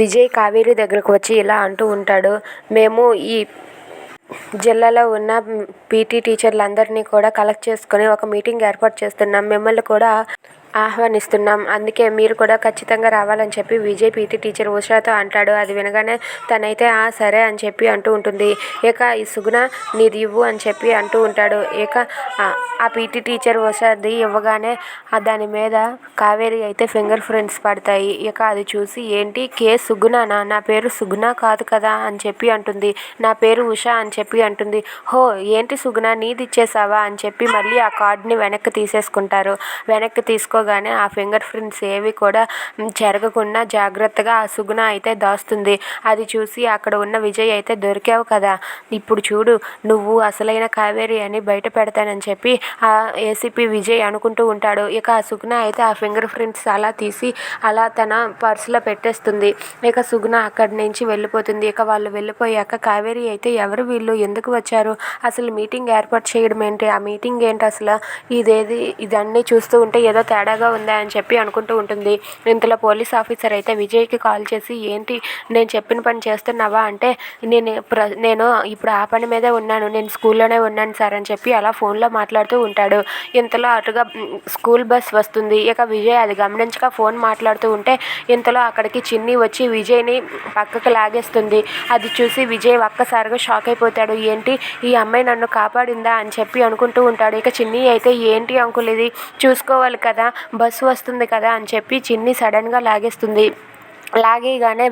విజయ్ కావేరి దగ్గరకు వచ్చి ఇలా అంటూ ఉంటాడు. మేము ఈ జిల్లాలో ఉన్న పీటీ టీచర్లందరినీ కూడా కలెక్ట్ చేసుకొని ఒక మీటింగ్ ఏర్పాటు చేస్తున్నాం. మిమ్మల్ని కూడా ఆహ్వానిస్తున్నాం. అందుకే మీరు కూడా ఖచ్చితంగా రావాలని చెప్పి విజయ్ పీటీ టీచర్ ఉషాతో అంటాడు. అది వినగానే తనైతే సరే అని చెప్పి అంటూ ఉంటుంది. ఇక ఈ సుగుణ నీది ఇవ్వు అని చెప్పి అంటూ ఉంటాడు. ఇక ఆ పీటీ టీచర్ ఉషాది ఇవ్వగానే దాని మీద కావేరి అయితే ఫింగర్ ప్రింట్స్ పడతాయి. ఇక అది చూసి ఏంటి సుగుణనా, నా పేరు సుగుణ కాదు కదా అని చెప్పి అంటుంది. నా పేరు ఉషా అని చెప్పి అంటుంది. హో ఏంటి సుగుణ నీది ఇచ్చేసావా అని చెప్పి మళ్ళీ ఆ కార్డుని వెనక్కి తీసేసుకుంటారు. వెనక్కి తీసుకోగానే ఆ ఫింగర్ ప్రింట్స్ ఏవి కూడా జరగకుండా జాగ్రత్తగా ఆ సుగుణ అయితే దాస్తుంది. అది చూసి అక్కడ ఉన్న విజయ్ అయితే దొరికావు కదా, ఇప్పుడు చూడు నువ్వు అసలైన కావేరి అని బయట పెడతానని చెప్పి ఆ ఏసీపీ విజయ్ అనుకుంటూ ఉంటాడు. ఇక ఆ సుగుణ అయితే ఆ ఫింగర్ ప్రింట్స్ అలా తీసి అలా తన పర్సులో పెట్టేస్తుంది. ఇక సుగుణ అక్కడి నుంచి వెళ్ళిపోతుంది. ఇక వాళ్ళు వెళ్ళిపోయాక కావేరి అయితే ఎవరు వీళ్ళు, ఎందుకు వచ్చారు, అసలు మీటింగ్ ఏర్పాటు చేయడం ఏంటి, ఆ మీటింగ్ ఏంటి అసలు, ఇదన్నీ చూస్తూ ఉంటే ఏదో తేడాగా ఉందా అని చెప్పి అనుకుంటూ ఉంటుంది. ఇంతలో పోలీస్ ఆఫీసర్ అయితే విజయ్కి కాల్ చేసి ఏంటి నేను చెప్పిన పని చేస్తున్నావా అంటే నేను ఇప్పుడు ఆ పని మీదే ఉన్నాను, నేను స్కూల్లోనే ఉన్నాను సార్ అని చెప్పి అలా ఫోన్లో మాట్లాడుతూ ఉంటాడు. ఇంతలో అటుగా స్కూల్ బస్ వస్తుంది. ఇక విజయ్ అది గమనించక ఫోన్ మాట్లాడుతూ ఉంటే ఇంతలో అక్కడికి చిన్ని వచ్చి విజయ్ని పక్కకు లాగేస్తుంది. అది చూసి విజయ్ ఒక్కసారిగా షాక్ అయిపోతాడు. ఏంటి ఈ అమ్మాయి నన్ను కాపాడిందా అని చెప్పి అనుకుంటూ ఉంటాడు. ఇక చిన్ని అయితే ఏంటి అంకుల్ ఇది చూసుకోవాలి కదా, బస్సు వస్తుంది కదా అని చెప్పి చిన్ని సడన్గా లాగేస్తుంది. లాగేయగానే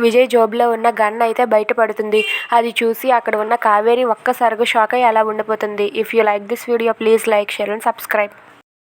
విజయ్ జోబులో ఉన్న గన్ అయితే బయటపడుతుంది. అది చూసి అక్కడ ఉన్న కావేరి ఒక్కసారిగా షాక్ అయ్యి అలా ఉండిపోతుంది. If you like this video please like, share and subscribe.